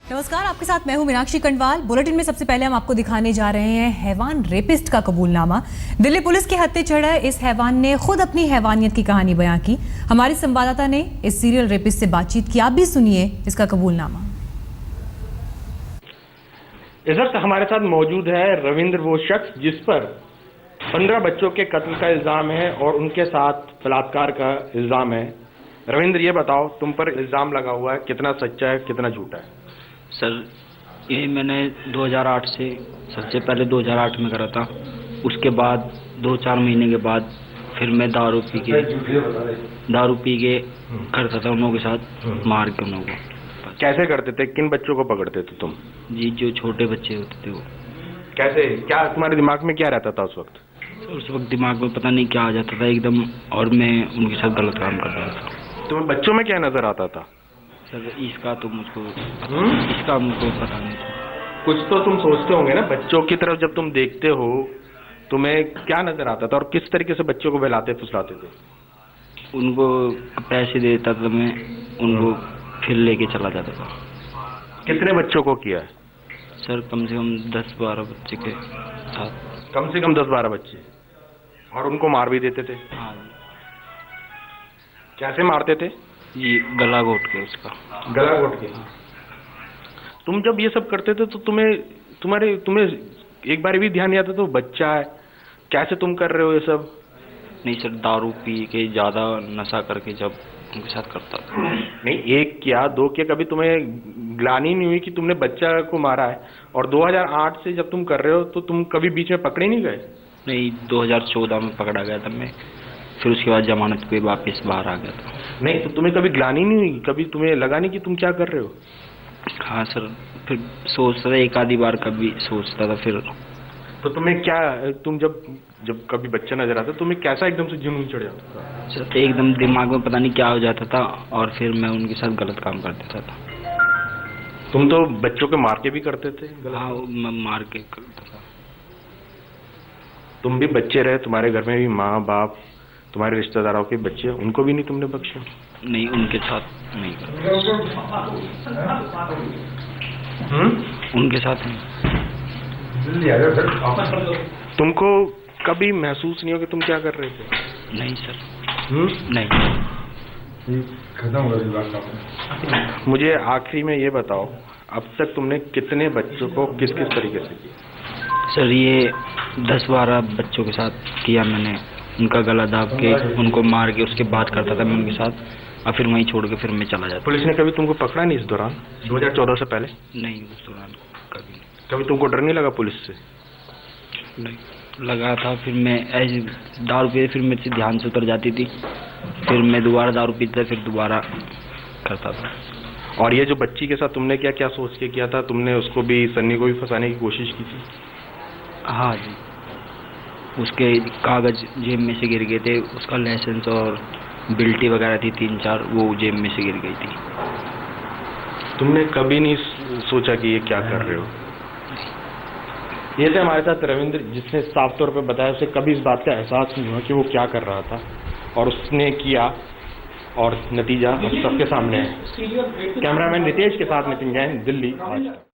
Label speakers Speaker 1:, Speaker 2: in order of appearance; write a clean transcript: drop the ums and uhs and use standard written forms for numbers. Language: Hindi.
Speaker 1: नमस्कार, आपके साथ मैं हूं मीनाक्षी कंडवाल। बुलेटिन में सबसे पहले हम आपको दिखाने जा रहे हैं हैवान रेपिस्ट का कबूलनामा। दिल्ली पुलिस के हत्थे चढ़ा इस हैवान ने खुद अपनी हैवानियत की कहानी बयां की। हमारे संवाददाता ने इस सीरियल रेपिस्ट से बातचीत की, आप भी सुनिए इसका कबूलनामा।
Speaker 2: इस वक्त हमारे साथ मौजूद है रविंद्र, वो शख्स जिस पर 15 बच्चों के कत्ल का इल्जाम है और उनके साथ बलात्कार का इल्जाम है। रविंद्र, ये बताओ, तुम पर इल्जाम लगा हुआ है, कितना सच्चा है कितना झूठा है?
Speaker 3: सर, ये मैंने 2008 से सबसे पहले 2008 में करा था। उसके बाद 2-4 महीने के बाद फिर मैं दारू पी के करता था उन लोगों के साथ, मार के उन लोगों को।
Speaker 2: कैसे करते थे? किन बच्चों को पकड़ते थे तुम?
Speaker 3: जी, जो छोटे बच्चे होते थे वो।
Speaker 2: कैसे, क्या तुम्हारे दिमाग में क्या रहता था उस वक्त?
Speaker 3: उस वक्त दिमाग में पता नहीं क्या आ जाता था एकदम, और मैं उनके साथ गलत काम कर रहा था।
Speaker 2: तुम्हें बच्चों में क्या नजर आता था?
Speaker 3: सर, इसका तो मुझको पता नहीं था।
Speaker 2: कुछ तो तुम सोचते होंगे ना, बच्चों की तरफ जब तुम देखते हो तुम्हें क्या नजर आता था और किस तरीके से बच्चों को बहलाते फुसलाते थे?
Speaker 3: उनको पैसे देता था मैं, उनको फिर लेके चला जाता था।
Speaker 2: कितने बच्चों को किया है?
Speaker 3: सर, कम से कम 10-12 बच्चे के साथ।
Speaker 2: कम से कम 10-12 बच्चे, और उनको मार भी देते थे?
Speaker 3: हाँ जी।
Speaker 2: कैसे मारते थे?
Speaker 3: जी, गला घोट के उसका।
Speaker 2: गला घोट के? तुम जब ये सब करते थे तो तुम्हें एक बार भी ध्यान नहीं आता तो बच्चा है, कैसे तुम कर रहे हो ये सब?
Speaker 3: नहीं सर, दारू पी के ज्यादा नशा करके जब उनके साथ करता था।
Speaker 2: नहीं, एक किया, दो किया, कभी तुम्हें ग्लानि नहीं हुई कि तुमने बच्चा को मारा है? और 2008 से जब तुम कर रहे हो तो तुम कभी बीच में पकड़े नहीं गए?
Speaker 3: नहीं, 2014 में पकड़ा गया था मैं, फिर उसके बाद जमानत पे वापस बाहर आ गया था।
Speaker 2: नहीं, तो तुम्हें कभी ग्लानि नहीं हुई? कभी तुम्हें लगा नहीं कि तुम क्या कर रहे हो?
Speaker 3: हाँ सर, फिर सोचता था, एक आधी बार कभी सोचता था फिर।
Speaker 2: तो तुम्हें क्या, तुम जब कभी बच्चा नजर आता तुम्हें कैसा एकदम से जुनून चढ़ जाता?
Speaker 3: सर, एकदम दिमाग में पता नहीं क्या हो जाता था और फिर मैं उनके साथ गलत काम कर देता था।
Speaker 2: तुम तो बच्चों को मार के भी करते थे?
Speaker 3: हाँ, मैं मार के करता था।
Speaker 2: तुम भी बच्चे रहे, तुम्हारे घर में भी माँ बाप, तुम्हारे रिश्तेदारों के बच्चे, उनको भी नहीं तुमने बख्शा?
Speaker 3: नहीं, उनके साथ नहीं करता। उनके साथ नहीं।
Speaker 2: तुमको कभी महसूस नहीं हो कि तुम क्या कर रहे थे?
Speaker 3: नहीं सर। नहीं।
Speaker 2: मुझे आखिरी में ये बताओ, अब तक तुमने कितने बच्चों को किस किस तरीके से किया?
Speaker 3: सर, ये 10-12 बच्चों के साथ किया मैंने। उनका गला दाब के, उनको मार के, उसके बाद करता था मैं उनके साथ, और फिर वहीं छोड़ के फिर मैं चला जाता।
Speaker 2: पुलिस ने कभी तुमको पकड़ा नहीं इस दौरान, 2014 से पहले?
Speaker 3: नहीं, उस दौरान कभी नहीं।
Speaker 2: कभी तुमको डर नहीं लगा पुलिस से?
Speaker 3: नहीं लगा था। फिर मैं ऐसे दारू पीते, फिर मेरे से ध्यान से उतर जाती थी, फिर मैं दोबारा दारू पीता, फिर दोबारा करता था।
Speaker 2: और ये जो बच्ची के साथ तुमने क्या क्या सोच के किया था? तुमने उसको भी, सन्नी को भी फंसाने की कोशिश की थी?
Speaker 3: हाँ जी, उसके कागज जेब में से गिर गए थे, उसका लाइसेंस और बिल्टी वगैरह थी 3-4, वो जेब में से गिर गई थी।
Speaker 2: तुमने कभी नहीं सोचा कि ये क्या कर रहे हो? ये थे हमारे साथ रविंद्र, जिसने साफ तौर पर बताया उसे कभी इस बात का एहसास नहीं हुआ कि वो क्या कर रहा था, और उसने किया, और नतीजा सबके सामने है। कैमरामैन रितेश के साथ नितिन जैन, दिल्ली आज तक।